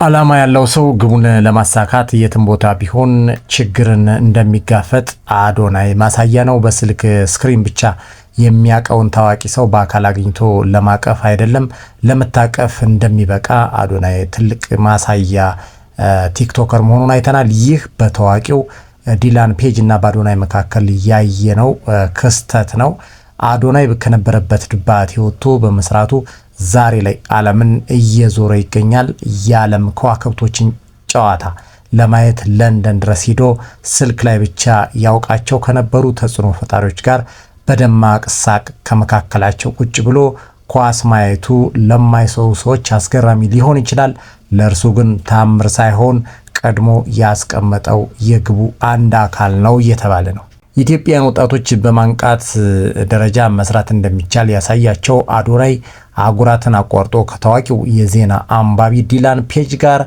ዓላማ ያለው ሰው ግቡን ለማሳካት የትም ቦታ ቢሆን ችግርን እንደሚጋፈጥ አዶናይ ማሳያ ነው። በስልክ ስክሪን ብቻ የሚያቀውን ታዋቂ ሰው በአካል አግኝቶ ለማቀፍ አይደለም ለመታቀፍ እንደሚበቃ አዶናይ ትልቅ ማሳያ ቲክቶከር መሆኑን አይተናል። ይህ በታዋቂው ዲላን ፔጅ እና በአዶናይ መካከል ያየነው ክስተት ነው። አዶናይ ከነበረበት ድባቴ ወጥቶ በመስራቱ ዛሬ ላይ ዓለምን እየዞረ ይገኛል። የዓለም ከዋክብቶችን ጨዋታ ለማየት ለንደን ድረስ ሂዶ ስልክ ላይ ብቻ ያውቃቸው ከነበሩ ተጽዕኖ ፈጣሪዎች ጋር በደማቅ ሳቅ ከመካከላቸው ቁጭ ብሎ ኳስ ማየቱ ለማይሰው ሰዎች አስገራሚ ሊሆን ይችላል። ለእርሱ ግን ታምር ሳይሆን ቀድሞ ያስቀመጠው የግቡ አንድ አካል ነው እየተባለ ነው። ኢትዮጵያን ወጣቶች በማንቃት ደረጃ መስራት እንደሚቻል ያሳያቸው አዶናይ አህጉራትን አቋርጦ ከታዋቂው የዜና አንባቢ ዲላን ፔጅ ጋር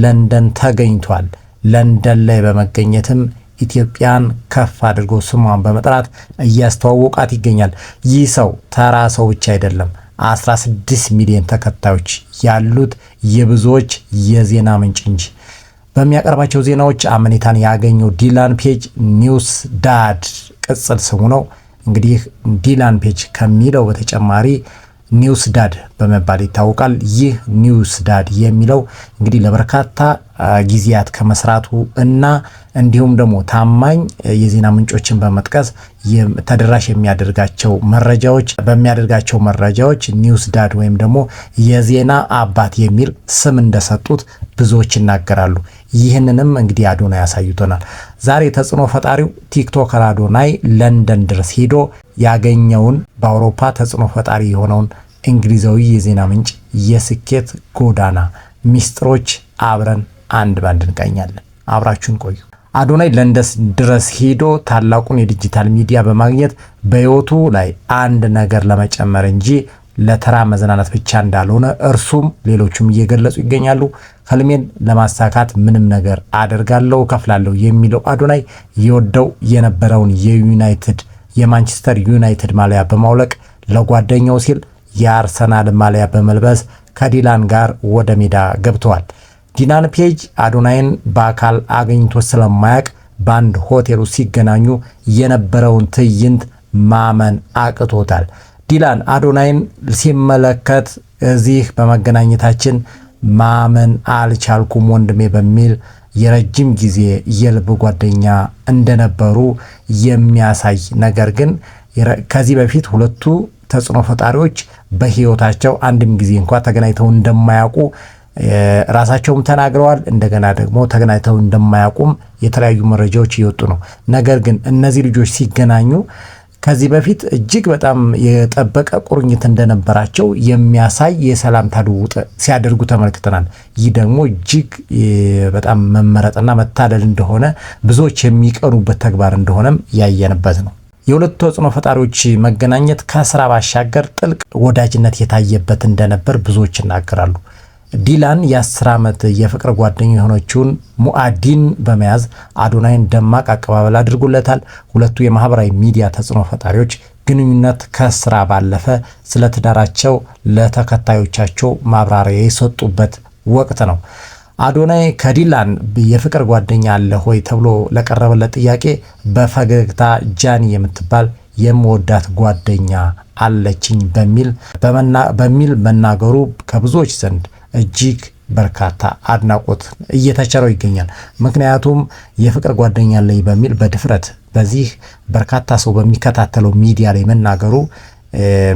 ለንደን ተገኝቷል። ለንደን ላይ በመገኘትም ኢትዮጵያን ከፍ አድርጎ ስሟን በመጥራት እያስተዋወቃት ይገኛል። ይህ ሰው ተራ ሰው ብቻ አይደለም። 16 ሚሊዮን ተከታዮች ያሉት የብዙዎች የዜና ምንጭ እንጂ። በሚያቀርባቸው ዜናዎች አመኔታን ያገኘው ዲላን ፔጅ ኒውስ ዳድ ቅጽል ስሙ ነው። እንግዲህ ዲላን ፔጅ ከሚለው በተጨማሪ ኒውስ ዳድ በመባል ይታወቃል። ይህ ኒውስ ዳድ የሚለው እንግዲህ ለበርካታ ጊዜያት ከመስራቱ እና እንዲሁም ደግሞ ታማኝ የዜና ምንጮችን በመጥቀስ ተደራሽ በሚያደርጋቸው መረጃዎች ኒውስ ዳድ ወይም ደግሞ የዜና አባት የሚል ስም እንደሰጡት ብዙዎች ይናገራሉ። ይህንንም እንግዲህ አዶናይ ያሳይቶናል። ዛሬ ተጽዕኖ ፈጣሪው ቲክቶከር አዶናይ ለንደን ድረስ ሄዶ ያገኘውን በአውሮፓ ተጽዕኖ ፈጣሪ የሆነውን እንግሊዛዊ የዜና ምንጭ የስኬት ጎዳና ሚስጥሮች አብረን አንድ ባንድ እንቃኛለን። አብራችሁን ቆዩ። አዶናይ ለንደን ድረስ ሄዶ ታላቁን የዲጂታል ሚዲያ በማግኘት በህይወቱ ላይ አንድ ነገር ለመጨመር እንጂ ለተራ መዝናናት ብቻ እንዳልሆነ እርሱም ሌሎቹም እየገለጹ ይገኛሉ። ህልሜን ለማሳካት ምንም ነገር አደርጋለሁ፣ ከፍላለሁ የሚለው አዶናይ የወደው የነበረውን የማንቸስተር ዩናይትድ ማሊያ በማውለቅ ለጓደኛው ሲል የአርሰናል ማሊያ በመልበስ ከዲላን ጋር ወደ ሜዳ ገብተዋል። ዲላን ፔጅ አዶናይን በአካል አገኝቶ ስለማያውቅ በአንድ ሆቴል ውስጥ ሲገናኙ የነበረውን ትዕይንት ማመን አቅቶታል። ዲላን አዶናይን ሲመለከት እዚህ በመገናኘታችን ማመን አልቻልኩም ወንድሜ በሚል የረጅም ጊዜ የልብ ጓደኛ እንደነበሩ የሚያሳይ ነገር ግን ከዚህ በፊት ሁለቱ ተጽዕኖ ፈጣሪዎች በህይወታቸው አንድም ጊዜ እንኳን ተገናኝተው እንደማያውቁ ራሳቸውም ተናግረዋል። እንደገና ደግሞ ተገናኝተው እንደማያውቁም የተለያዩ መረጃዎች እየወጡ ነው። ነገር ግን እነዚህ ልጆች ሲገናኙ ከዚህ በፊት እጅግ በጣም የጠበቀ ቁርኝት እንደነበራቸው የሚያሳይ የሰላምታ ልውውጥ ሲያደርጉ ተመልክተናል። ይህ ደግሞ እጅግ በጣም መመረጥና መታደል እንደሆነ ብዙዎች የሚቀኑበት ተግባር እንደሆነም ያየንበት ነው። የሁለቱ ተጽዕኖ ፈጣሪዎች መገናኘት ከስራ ባሻገር ጥልቅ ወዳጅነት የታየበት እንደነበር ብዙዎች ይናገራሉ። ዲላን የ10 ዓመት የፍቅር ጓደኛ የሆነችውን ሙአዲን በመያዝ አዶናይን ደማቅ አቀባበል አድርጎለታል። ሁለቱ የማህበራዊ ሚዲያ ተጽዕኖ ፈጣሪዎች ግንኙነት ከስራ ባለፈ ስለ ትዳራቸው ለተከታዮቻቸው ማብራሪያ የሰጡበት ወቅት ነው። አዶናይ ከዲላን የፍቅር ጓደኛ አለ ሆይ ተብሎ ለቀረበለት ጥያቄ በፈገግታ ጃኒ የምትባል የምወዳት ጓደኛ አለችኝ በሚል መናገሩ ከብዙዎች ዘንድ እጅግ በርካታ አድናቆት እየተቸረው ይገኛል። ምክንያቱም የፍቅር ጓደኛ አለኝ በሚል በድፍረት በዚህ በርካታ ሰው በሚከታተለው ሚዲያ ላይ መናገሩ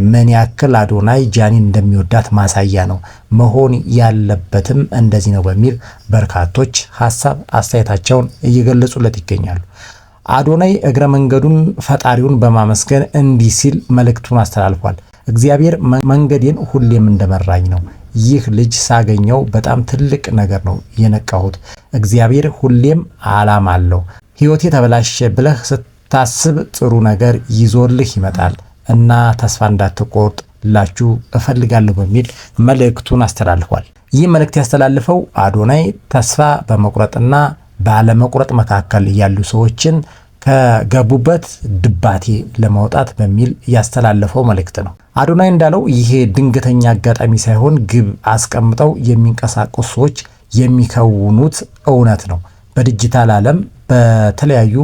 ምን ያክል አዶናይ ጃኒን እንደሚወዳት ማሳያ ነው። መሆን ያለበትም እንደዚህ ነው በሚል በርካቶች ሀሳብ አስተያየታቸውን እየገለጹለት ይገኛሉ። አዶናይ እግረ መንገዱን ፈጣሪውን በማመስገን እንዲህ ሲል መልእክቱን አስተላልፏል። እግዚአብሔር መንገዴን ሁሌም እንደመራኝ ነው። ይህ ልጅ ሳገኘው በጣም ትልቅ ነገር ነው የነቃሁት። እግዚአብሔር ሁሌም ዓላማ አለው። ህይወቴ ተበላሸ ብለህ ስታስብ ጥሩ ነገር ይዞልህ ይመጣል እና ተስፋ እንዳትቆርጥ ላችሁ እፈልጋለሁ በሚል መልእክቱን አስተላልፏል። ይህ መልእክት ያስተላልፈው አዶናይ ተስፋ በመቁረጥና ባለመቁረጥ መካከል ያሉ ሰዎችን ከገቡበት ድባቴ ለማውጣት በሚል ያስተላለፈው መልእክት ነው። አዶናይ እንዳለው ይሄ ድንገተኛ አጋጣሚ ሳይሆን ግብ አስቀምጠው የሚንቀሳቀሱ ሰዎች የሚከውኑት እውነት ነው። በዲጂታል ዓለም በተለያዩ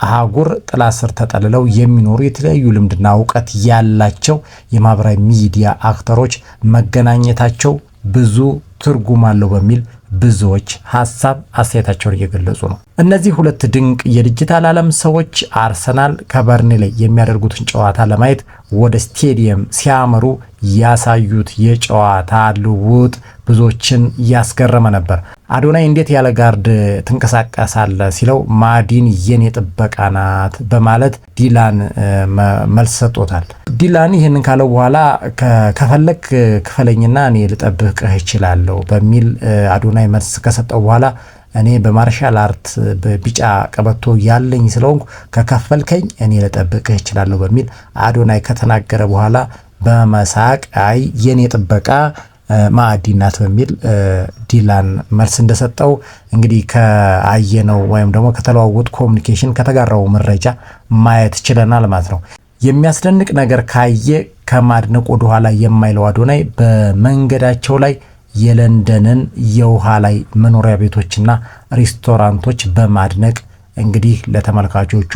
አህጉር ጥላ ስር ተጠልለው የሚኖሩ የተለያዩ ልምድና እውቀት ያላቸው የማህበራዊ ሚዲያ አክተሮች መገናኘታቸው ብዙ ትርጉም አለው በሚል ብዙዎች ሀሳብ አስተያየታቸውን እየገለጹ ነው። እነዚህ ሁለት ድንቅ የዲጂታል ዓለም ሰዎች አርሰናል ከበርንሌይ የሚያደርጉትን ጨዋታ ለማየት ወደ ስቴዲየም ሲያመሩ ያሳዩት የጨዋታ ልውውጥ ብዙዎችን ያስገረመ ነበር። አዶናይ እንዴት ያለ ጋርድ ትንቀሳቀሳለ ሲለው ማዲን የኔ ጥበቃ ናት በማለት ዲላን መልስ ሰጥቶታል። ዲላን ይህንን ካለው በኋላ ከፈለክ ክፈለኝና እኔ ልጠብቅህ እችላለሁ በሚል አዶናይ መልስ ከሰጠው በኋላ እኔ በማርሻል አርት በቢጫ ቀበቶ ያለኝ ስለሆንኩ ከከፈልከኝ እኔ ልጠብቅህ እችላለሁ በሚል አዶናይ ከተናገረ በኋላ በመሳቅ አይ የኔ ጥበቃ ማዕዲን ናት በሚል ዲላን መልስ እንደሰጠው እንግዲህ ከአየነው ወይም ደግሞ ከተለዋወጡ ኮሚኒኬሽን ከተጋራው መረጃ ማየት ችለናል ማለት ነው። የሚያስደንቅ ነገር ካየ ከማድነቅ ወደ ኋላ የማይለው አዶናይ በመንገዳቸው ላይ የለንደንን የውሃ ላይ መኖሪያ ቤቶችና ሬስቶራንቶች በማድነቅ እንግዲህ ለተመልካቾቹ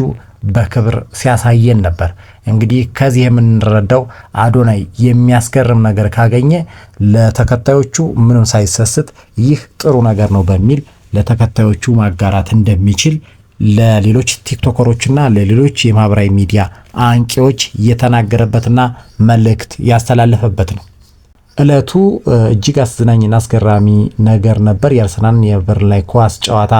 በክብር ሲያሳየን ነበር። እንግዲህ ከዚህ የምንረዳው አዶናይ የሚያስገርም ነገር ካገኘ ለተከታዮቹ ምንም ሳይሰስት ይህ ጥሩ ነገር ነው በሚል ለተከታዮቹ ማጋራት እንደሚችል ለሌሎች ቲክቶከሮችና ለሌሎች የማህበራዊ ሚዲያ አንቂዎች የተናገረበትና መልእክት ያስተላለፈበት ነው። እለቱ እጅግ አስዘናኝና አስገራሚ ነገር ነበር። የአርሰናልን የበርንሌይ ኳስ ጨዋታ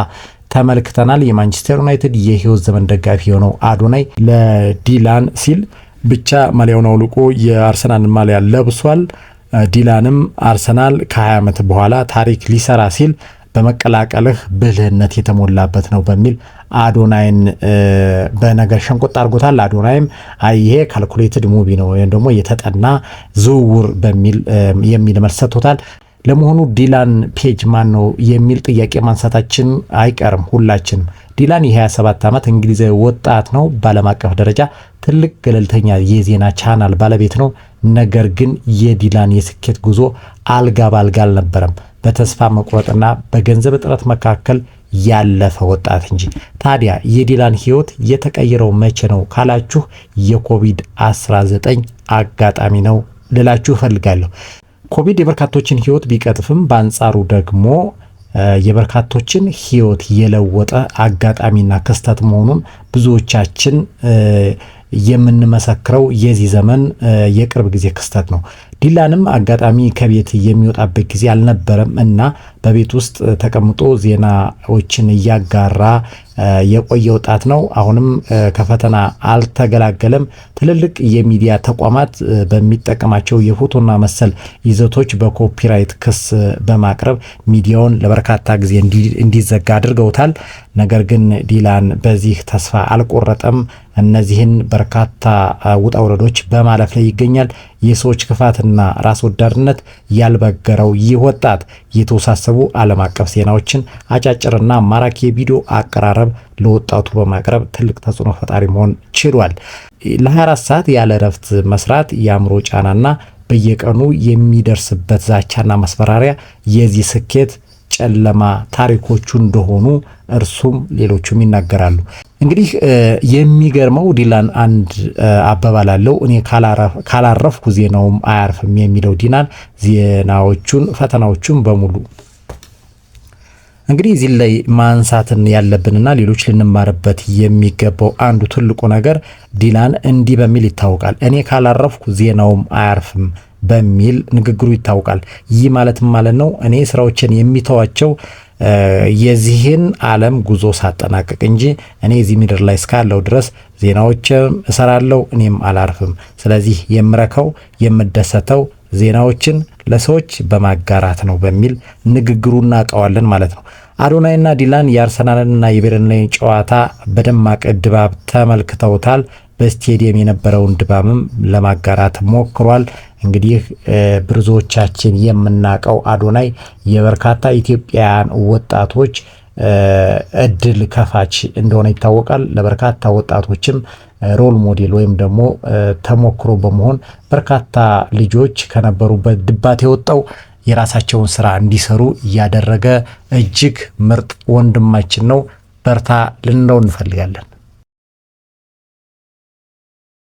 ተመልክተናል። የማንቸስተር ዩናይትድ የህይወት ዘመን ደጋፊ የሆነው አዶናይ ለዲላን ሲል ብቻ ማሊያውን አውልቆ የአርሰናልን ማሊያ ለብሷል። ዲላንም አርሰናል ከ20 ዓመት በኋላ ታሪክ ሊሰራ ሲል በመቀላቀልህ ብልህነት የተሞላበት ነው በሚል አዶናይን በነገር ሸንቆጥ አድርጎታል። አዶናይም ይሄ ካልኩሌትድ ሙቪ ነው ወይም ደግሞ የተጠና ዝውውር በሚል የሚል መልስ ሰጥቶታል። ለመሆኑ ዲላን ፔጅ ማን ነው የሚል ጥያቄ ማንሳታችን አይቀርም ሁላችንም። ዲላን የ27 ዓመት እንግሊዛዊ ወጣት ነው። በዓለም አቀፍ ደረጃ ትልቅ ገለልተኛ የዜና ቻናል ባለቤት ነው። ነገር ግን የዲላን የስኬት ጉዞ አልጋ ባልጋ አልነበረም። በተስፋ መቁረጥና በገንዘብ እጥረት መካከል ያለፈ ወጣት እንጂ። ታዲያ የዲላን ህይወት የተቀየረው መቼ ነው ካላችሁ የኮቪድ-19 አጋጣሚ ነው ልላችሁ እፈልጋለሁ። ኮቪድ የበርካቶችን ህይወት ቢቀጥፍም በአንጻሩ ደግሞ የበርካቶችን ህይወት የለወጠ አጋጣሚና ክስተት መሆኑን ብዙዎቻችን የምንመሰክረው የዚህ ዘመን የቅርብ ጊዜ ክስተት ነው። ዲላንም አጋጣሚ ከቤት የሚወጣበት ጊዜ አልነበረም እና በቤት ውስጥ ተቀምጦ ዜናዎችን እያጋራ የቆየ ወጣት ነው። አሁንም ከፈተና አልተገላገለም። ትልልቅ የሚዲያ ተቋማት በሚጠቀማቸው የፎቶና መሰል ይዘቶች በኮፒራይት ክስ በማቅረብ ሚዲያውን ለበርካታ ጊዜ እንዲዘጋ አድርገውታል። ነገር ግን ዲላን በዚህ ተስፋ አልቆረጠም። እነዚህን በርካታ ውጣ ውረዶች በማለፍ ላይ ይገኛል። የሰዎች ክፋትና ራስ ወዳድነት ያልበገረው ይህ ወጣት የተወሳሰቡ ዓለም አቀፍ ዜናዎችን አጫጭርና ማራኪ የቪዲዮ አቀራረብ ለወጣቱ በማቅረብ ትልቅ ተጽዕኖ ፈጣሪ መሆን ችሏል። ለ24 ሰዓት ያለ እረፍት መስራት የአእምሮ ጫናና በየቀኑ የሚደርስበት ዛቻና ማስፈራሪያ የዚህ ስኬት ጨለማ ታሪኮቹ እንደሆኑ እርሱም ሌሎቹም ይናገራሉ። እንግዲህ የሚገርመው ዲላን አንድ አባባል አለው። እኔ ካላረፍኩ ዜናውም አያርፍም የሚለው ዲላን ዜናዎቹን ፈተናዎቹን በሙሉ እንግዲህ እዚህ ላይ ማንሳትን ያለብንና ሌሎች ልንማርበት የሚገባው አንዱ ትልቁ ነገር ዲላን እንዲህ በሚል ይታወቃል። እኔ ካላረፍኩ ዜናውም አያርፍም በሚል ንግግሩ ይታወቃል። ይህ ማለትም ማለት ነው እኔ ስራዎችን የሚተዋቸው የዚህን ዓለም ጉዞ ሳጠናቀቅ እንጂ እኔ እዚህ ምድር ላይ እስካለው ድረስ ዜናዎችን እሰራለሁ፣ እኔም አላርፍም። ስለዚህ የምረከው የምደሰተው ዜናዎችን ለሰዎች በማጋራት ነው በሚል ንግግሩ እናውቀዋለን ማለት ነው። አዶናይና ዲላን የአርሰናልና የበርንሌይ ጨዋታ በደማቅ ድባብ ተመልክተውታል። በስቴዲየም የነበረውን ድባብም ለማጋራት ሞክሯል። እንግዲህ ብዙዎቻችን የምናውቀው አዶናይ የበርካታ ኢትዮጵያውያን ወጣቶች እድል ከፋች እንደሆነ ይታወቃል። ለበርካታ ወጣቶችም ሮል ሞዴል ወይም ደግሞ ተሞክሮ በመሆን በርካታ ልጆች ከነበሩበት ድባት የወጣው የራሳቸውን ስራ እንዲሰሩ እያደረገ እጅግ ምርጥ ወንድማችን ነው። በርታ ልንለው እንፈልጋለን።